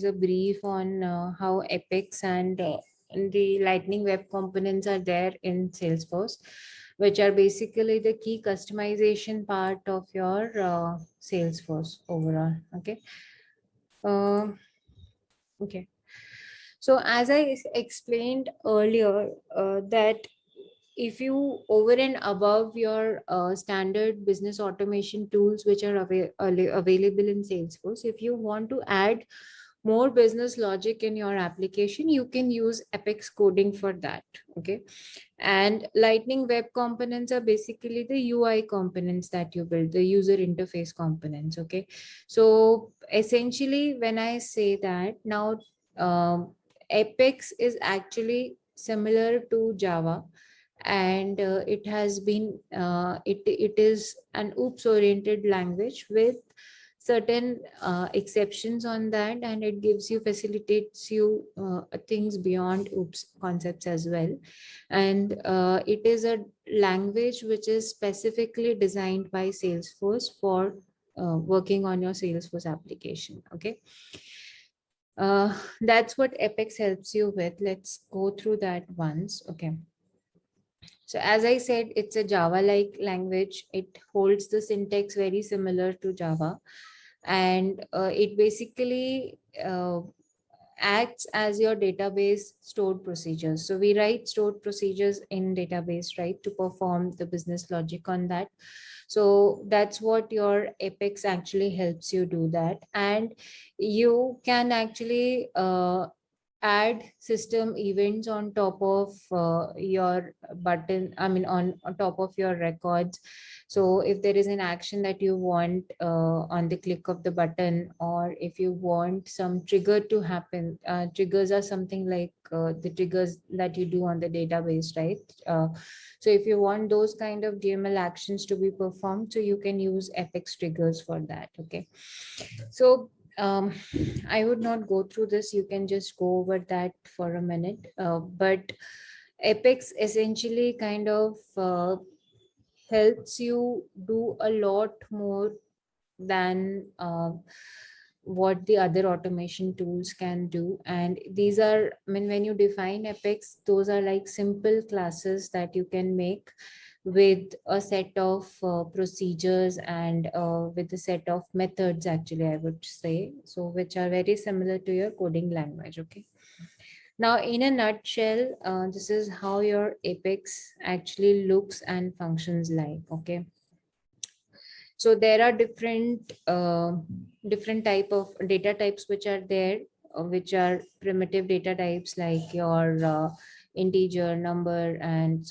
a brief on how Apex and the Lightning Web Components are there in Salesforce, which are basically the key customization part of your Salesforce overall. Okay. Uh, okay. So as I explained earlier, that if you over and above your standard business automation tools which are available in Salesforce, if you want to add more business logic in your application, you can use Apex coding for that. Okay. And Lightning Web Components are basically the UI components that you build, the user interface components. Okay. So essentially, when I say that now, Apex is actually similar to Java, and it has been it is an oops oriented language with certain exceptions on that, and it gives you facilitates you things beyond oops concepts as well. And it is a language which is specifically designed by Salesforce for working on your Salesforce application. Okay. That's what Apex helps you with. Let's go through that once. Okay. So as I said, it's a Java-like language. It holds the syntax very similar to Java, and it basically acts as your database stored procedures. So we write stored procedures in database, right, to perform the business logic on that. So that's what your Apex actually helps you do that. And you can actually add system events on top of your button, I mean on top of your records. So if there is an action that you want on the click of the button, or if you want some trigger to happen, triggers are something like the triggers that you do on the database, right? So if you want those kind of DML actions to be performed, so you can use Apex triggers for that. Okay. So I would not go through this. You can just go over that for a minute. But Apex essentially kind of helps you do a lot more than what the other automation tools can do. And these are, I mean, when you define Apex, those are like simple classes that you can make with a set of procedures and with a set of methods, actually, I would say, so which are very similar to your coding language. Okay. Now, in a nutshell, this is how your Apex actually looks and functions like. Okay. So there are different type of data types which are there, which are primitive data types like your integer, number, and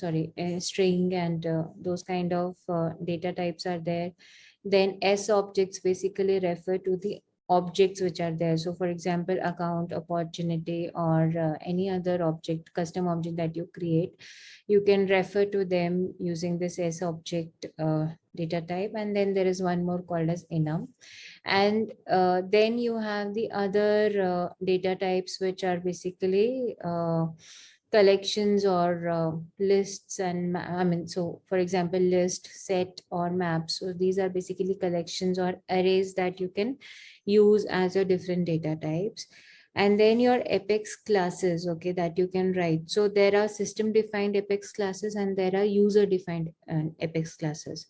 string, and those kind of data types are there. Then S objects basically refer to the objects which are there. So for example, account, opportunity, or any other object, custom object that you create, you can refer to them using this S object data type. And then there is one more called as enum. And then you have the other data types, which are basically collections or lists and I mean, so for example, list, set, or map. So these are basically collections or arrays that you can use as your different data types. And then your Apex classes, okay, that you can write. So there are system defined Apex classes and there are user defined Apex classes.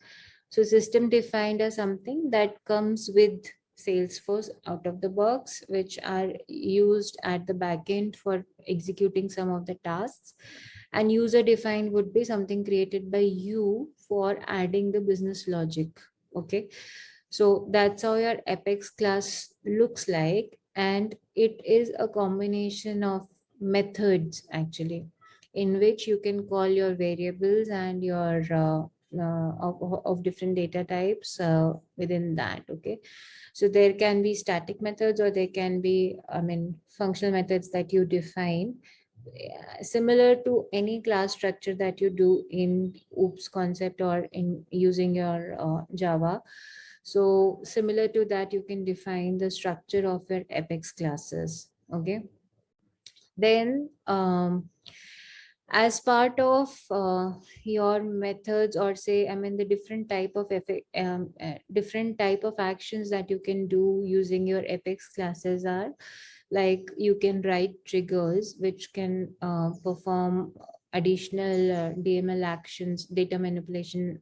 So system defined are something that comes with Salesforce out of the box, which are used at the backend for executing some of the tasks. And user defined would be something created by you for adding the business logic. Okay. So that's how your Apex class looks like. And it is a combination of methods actually, in which you can call your variables and your of different data types within that. Okay. So there can be static methods, or there can be, I mean, functional methods that you define, similar to any class structure that you do in OOPS concept or in using your Java. So similar to that, you can define the structure of your Apex classes. Okay. Then as part of your methods, or say, I mean, the different type of different type of actions that you can do using your Apex classes are, Like you can write triggers which can perform additional DML actions, data manipulation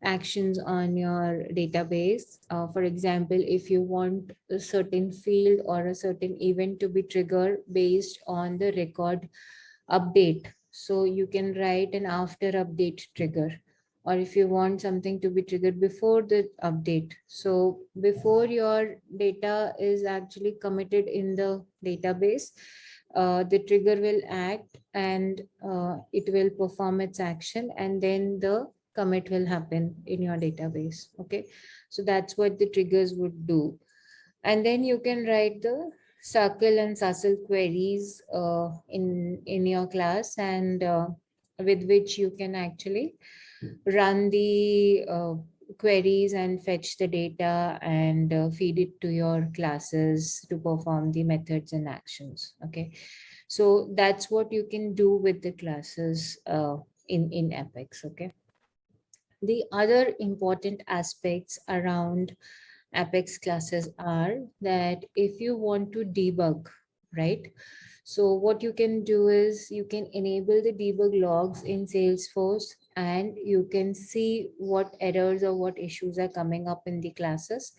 actions on your database. For example, if you want a certain field or a certain event to be triggered based on the record update, so you can write an after update trigger. Or if you want something to be triggered before the update, so before your data is actually committed in the database, the trigger will act, and it will perform its action, and then the commit will happen in your database. Okay, so that's what the triggers would do. And then you can write the circle and sassel queries in your class, and with which you can actually run the queries and fetch the data and feed it to your classes to perform the methods and actions. Okay, so that's what you can do with the classes in Apex. Okay, the other important aspects around Apex classes are that if you want to debug, right? So what you can do is you can enable the debug logs in Salesforce, and you can see what errors or what issues are coming up in the classes,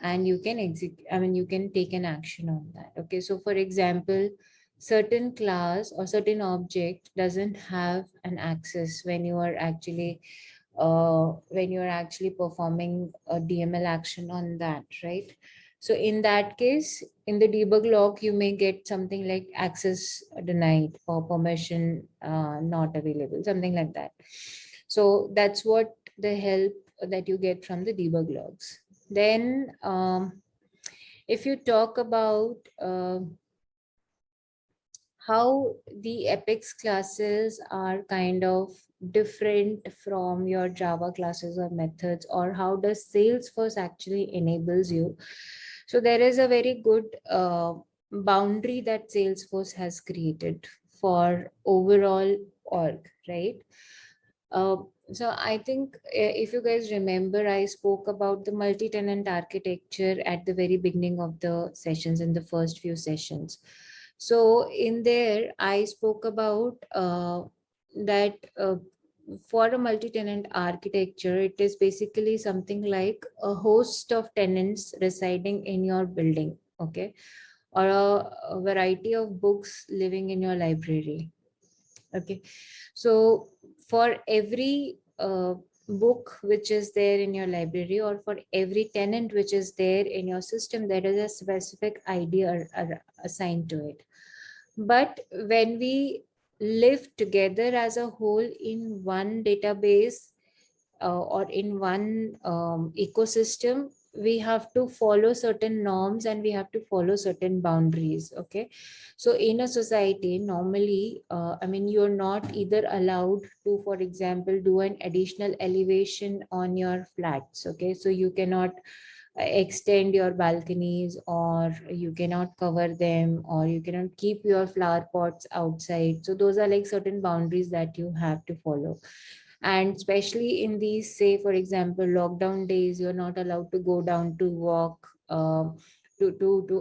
and you can you can take an action on that. Okay, so for example, certain class or certain object doesn't have an access when you are actually performing a DML action on that, right? So in that case, in the debug log, you may get something like access denied or permission not available, something like that. So that's what the help that you get from the debug logs. Then, if you talk about how the Apex classes are kind of different from your Java classes or methods, or how does Salesforce actually enables you. So there is a very good boundary that Salesforce has created for overall org, right? Uh, so I think if you guys remember, I spoke about the multi-tenant architecture at the very beginning of the sessions, in the first few sessions. So in there, I spoke about that for a multi-tenant architecture, it is basically something like a host of tenants residing in your building, okay, or a variety of books living in your library. Okay, so for every book which is there in your library, or for every tenant which is there in your system, there is a specific ID assigned to it. But when we live together as a whole in one database, or in one ecosystem, we have to follow certain norms and we have to follow certain boundaries. Okay, so in a society normally, you're not either allowed to, for example, do an additional elevation on your flats. Okay, so you cannot extend your balconies, or you cannot cover them, or you cannot keep your flower pots outside. So those are like certain boundaries that you have to follow. And especially in these, say for example, lockdown days, you're not allowed to go down to walk, to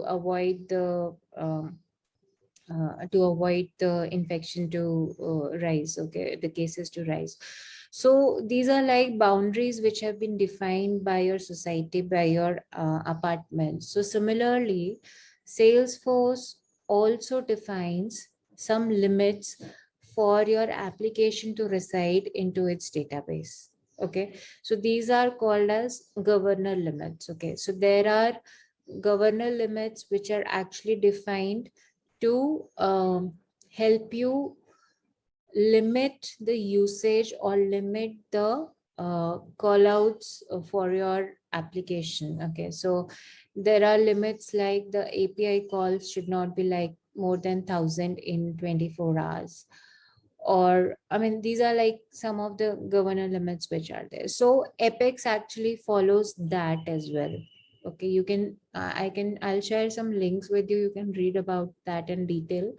avoid the infection to rise, okay, the cases to rise. So these are like boundaries which have been defined by your society, by your apartment. So similarly, Salesforce also defines some limits for your application to reside into its database. Okay, so these are called as governor limits. Okay, so there are governor limits which are actually defined to help you limit the usage or limit the call outs for your application. Okay, so there are limits like the API calls should not be like more than 1,000 in 24 hours. Or these are like some of the governor limits which are there. So Apex actually follows that as well. Okay, you can I'll share some links with you, you can read about that in detail.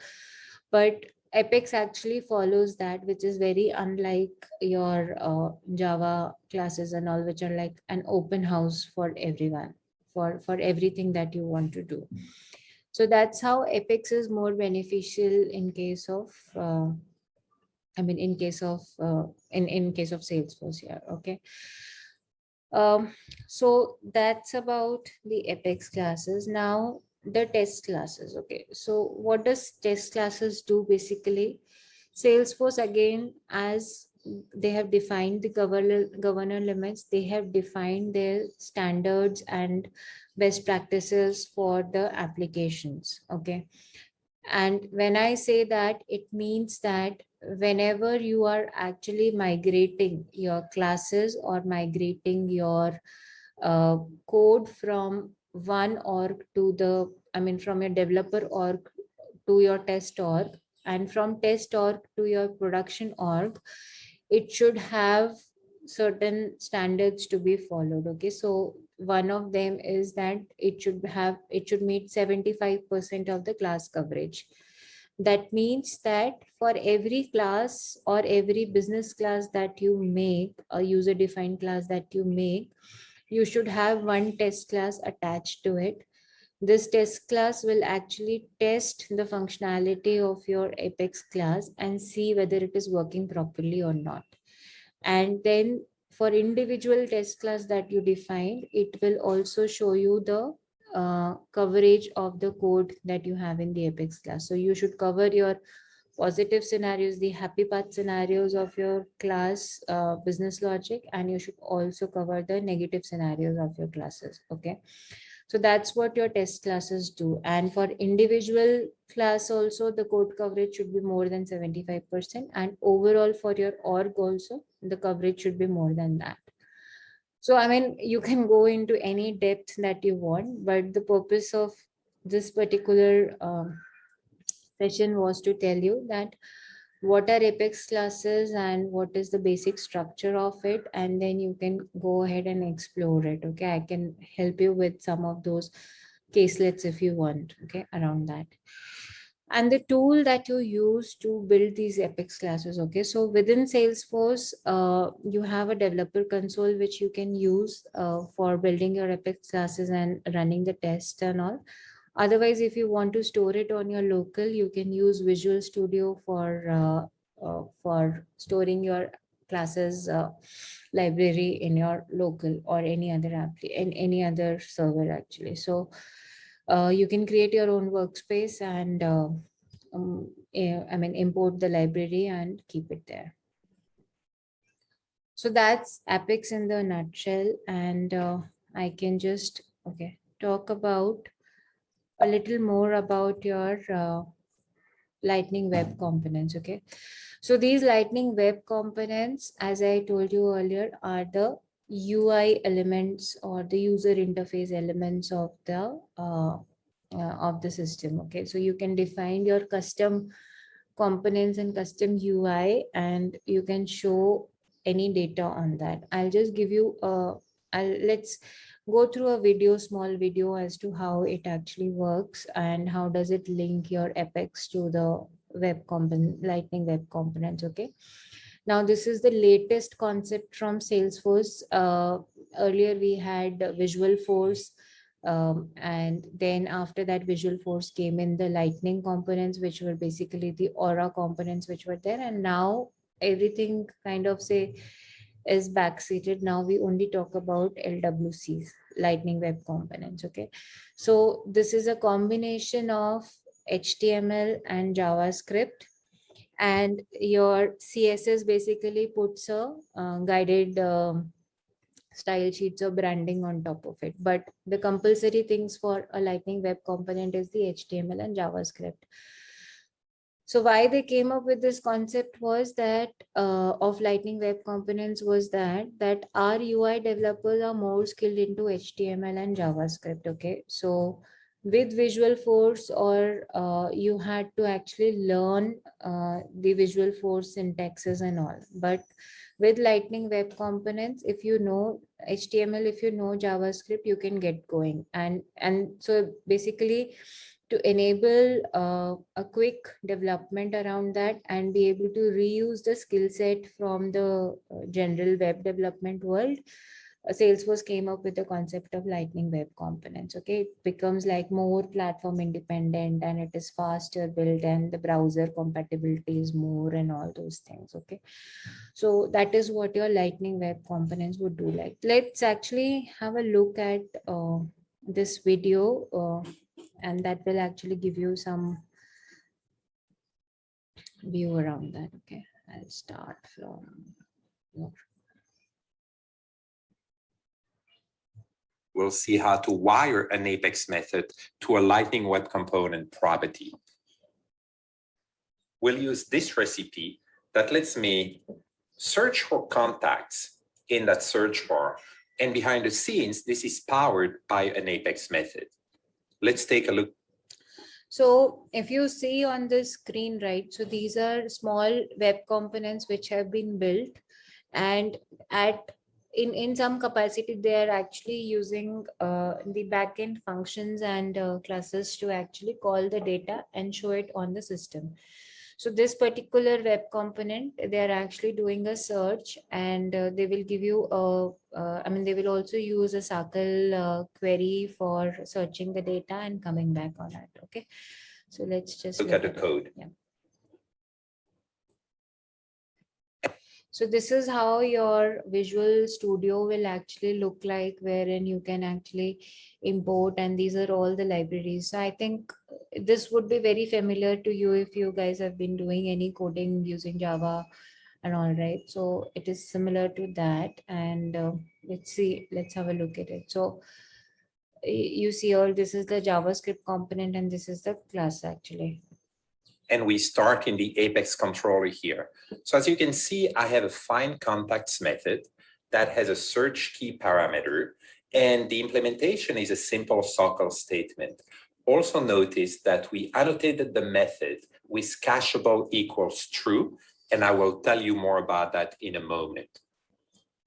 But Apex actually follows that, which is very unlike your Java classes and all, which are like an open house for everyone, for everything that you want to do. So that's how Apex is more beneficial in case of in case of Salesforce. Yeah, okay. Um, so that's about the Apex classes. Now the test classes. Okay, so what does test classes do basically? Salesforce, again, as they have defined the governor limits, they have defined their standards and best practices for the applications. Okay, and when I say that, it means that whenever you are actually migrating your classes or migrating your uh, code from one org to the, from your developer org to your test org, and from test org to your production org, it should have certain standards to be followed. Okay, so one of them is that it should meet 75% of the class coverage. That means that for every class or every business class that you make, a user defined class that you make, you should have one test class attached to it. This test class will actually test the functionality of your Apex class and see whether it is working properly or not. And then for individual test class that you defined, it will also show you the coverage of the code that you have in the Apex class. So you should cover your positive scenarios, the happy path scenarios of your class business logic, and you should also cover the negative scenarios of your classes. Okay, so that's what your test classes do. And for individual class also, the code coverage should be more than 75%, and overall for your org also, the coverage should be more than that. So you can go into any depth that you want, but the purpose of this particular session was to tell you that what are Apex classes and what is the basic structure of it, and then you can go ahead and explore it. Okay, I can help you with some of those caselets if you want, okay, around that. And the tool that you use to build these Apex classes. Okay, so within Salesforce, you have a developer console which you can use for building your Apex classes and running the tests and all. Otherwise, if you want to store it on your local, you can use Visual Studio for storing your classes library in your local or any other app in any other server actually. So you can create your own workspace and import the library and keep it there. So that's Apex in the nutshell, and I can just talk about a little more about your Lightning Web components. Okay, so these Lightning Web components, as I told you earlier, are the UI elements or the user interface elements of the system. Okay, so you can define your custom components and custom UI, and you can show any data on that. I'll just give you let's go through a small video as to how it actually works and how does it link your Apex to the Lightning Web components. Okay, now this is the latest concept from Salesforce. Earlier we had Visual Force, and then after that Visual Force came in the Lightning components, which were basically the Aura components which were there, and now everything kind of is backseated. Now we only talk about LWCs, Lightning Web Components. Okay, so this is a combination of HTML and JavaScript, and your CSS basically puts a guided style sheets or branding on top of it. But the compulsory things for a Lightning Web component is the HTML and JavaScript. So why they came up with this concept was that of Lightning Web Components was that our UI developers are more skilled into HTML and JavaScript. Okay, so with Visual Force, or you had to actually learn the Visual Force syntaxes and all. But with Lightning Web Components, if you know HTML, if you know JavaScript, you can get going. And so basically, to enable a quick development around that and be able to reuse the skill set from the general web development world, Salesforce came up with the concept of Lightning Web Components. Okay, it becomes like more platform independent, and it is faster built, and the browser compatibility is more, and all those things. Okay, so that is what your Lightning Web Components would do. Like, let's actually have a look at this video, and that will actually give you some view around that. Okay, I'll start from here. We'll see how to wire an Apex method to a Lightning Web Component property. We'll use this recipe that lets me search for contacts in that search bar. And behind the scenes, this is powered by an Apex method. Let's take a look. So if you see on the screen, right, so these are small web components which have been built, and in some capacity, they are actually using the backend functions and classes to actually call the data and show it on the system. So this particular web component, they are actually doing a search, and they will give you they will also use a SQL query for searching the data and coming back on it. Okay, so let's just look at the code. Yeah. So this is how your Visual Studio will actually look like, wherein you can actually import, and these are all the libraries. So I think this would be very familiar to you if you guys have been doing any coding using Java and all, right? So it is similar to that. And let's have a look at it. So you see all this is the JavaScript component, and this is the class actually. And we start in the Apex controller here. So as you can see, I have a find contacts method that has a search key parameter, and the implementation is a simple SQL statement. Also notice that we annotated the method with cacheable equals true, and I will tell you more about that in a moment.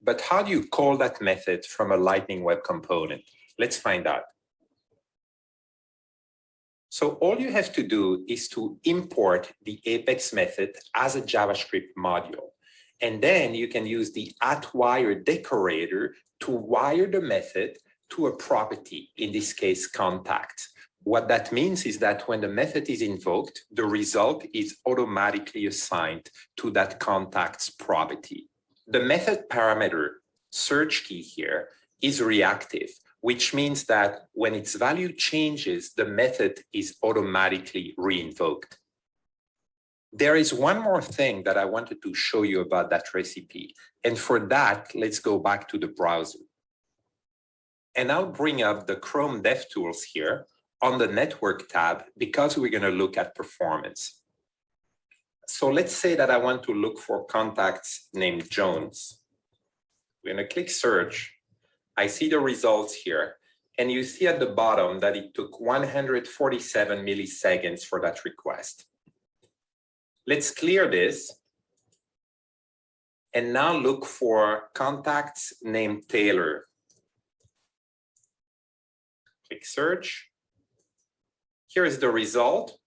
But how do you call that method from a Lightning Web Component? Let's find out. So all you have to do is to import the Apex method as a JavaScript module. And then you can use the @wire decorator to wire the method to a property, in this case, contact. What that means is that when the method is invoked, the result is automatically assigned to that contact's property. The method parameter search key here is reactive, which means that when its value changes, the method is automatically reinvoked. There is one more thing that I wanted to show you about that recipe. And for that, let's go back to the browser. And I'll bring up the Chrome DevTools here on the Network tab, because we're going to look at performance. So let's say that I want to look for contacts named Jones. We're going to click search. I see the results here, and you see at the bottom that it took 147 milliseconds for that request. Let's clear this and now look for contacts named Taylor. Click search. Here is the result,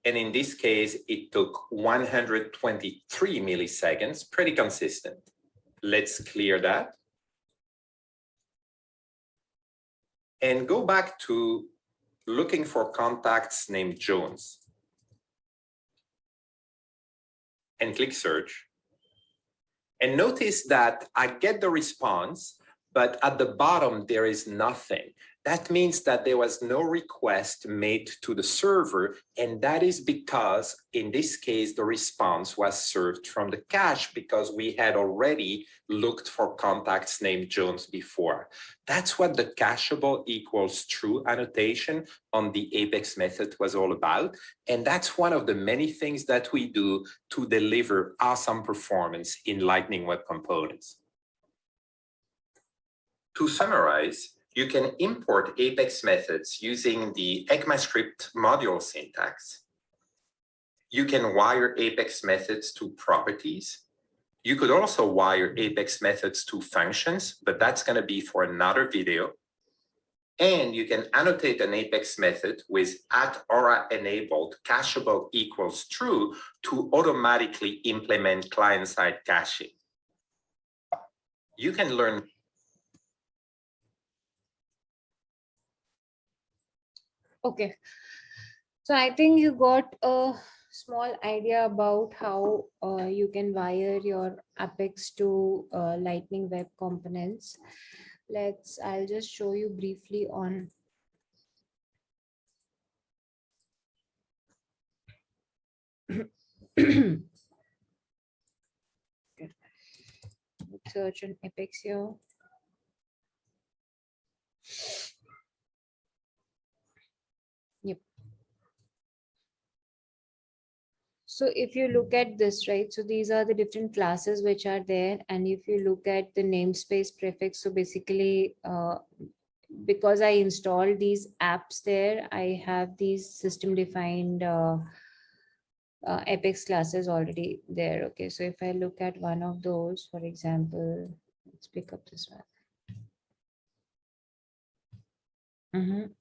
and in this case, it took 123 milliseconds, pretty consistent. Let's clear that. And go back to looking for contacts named Jones. And click search. And notice that I get the response, but at the bottom, there is nothing. That means that there was no request made to the server, and that is because, in this case, the response was served from the cache because we had already looked for contacts named Jones before. That's what the cacheable equals true annotation on the Apex method was all about, and that's one of the many things that we do to deliver awesome performance in Lightning Web Components. To summarize, you can import Apex methods using the ECMAScript module syntax. You can wire Apex methods to properties. You could also wire Apex methods to functions, but that's going to be for another video. And you can annotate an Apex method with @aura enabled cacheable equals true to automatically implement client-side caching. You can learn Okay. So I think you got a small idea about how you can wire your Apex to Lightning Web Components. I'll just show you briefly on. Okay. Search on Apex here. Yep. So if you look at this, right, so these are the different classes which are there. And if you look at the namespace prefix, so basically, because I installed these apps there, I have these system defined Apex classes already there. Okay, so if I look at one of those, for example, let's pick up this one.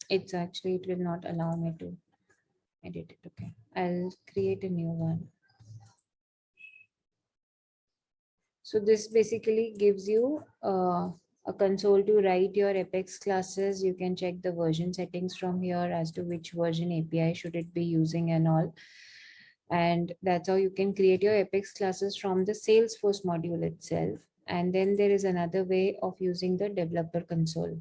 It's actually, it will not allow me to edit it. Okay, I'll create a new one. So this basically gives you a console to write your Apex classes. You can check the version settings from here as to which version API should it be using and all. And that's how you can create your Apex classes from the Salesforce module itself. And then there is another way of using the developer console.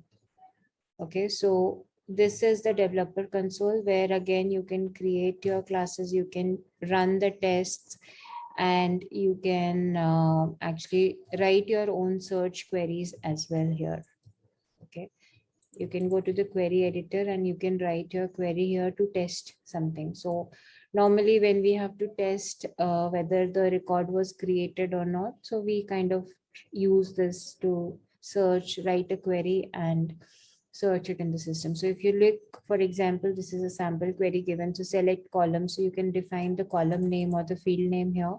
Okay, so this is the developer console where again you can create your classes, you can run the tests, and you can actually write your own search queries as well here. Okay, you can go to the query editor and you can write your query here to test something. So normally when we have to test whether the record was created or not, so we kind of use this to search, write a query and search it in the system. So if you look, for example, this is a sample query given, so select column, so you can define the column name or the field name here,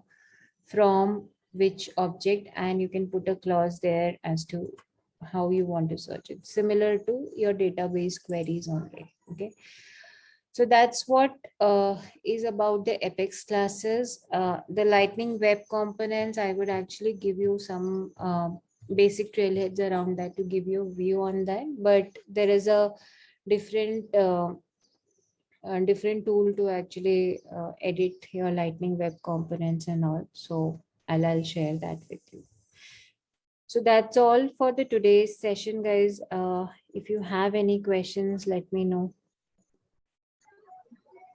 from which object, and you can put a clause there as to how you want to search it, similar to your database queries only. Okay, so that's what is about the Apex classes. The Lightning Web Components, I would actually give you some basic trailheads around that to give you a view on that, but there is a different different tool to actually edit your Lightning Web Components and all. So I'll share that with you. So that's all for the today's session, guys. If you have any questions, let me know.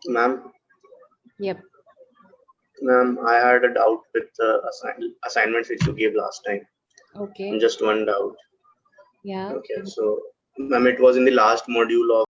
Ma'am, Yep. I had a doubt with the assignments which you gave last time. Okay. Just one doubt. Yeah. Okay, so ma'am, it was in the last module of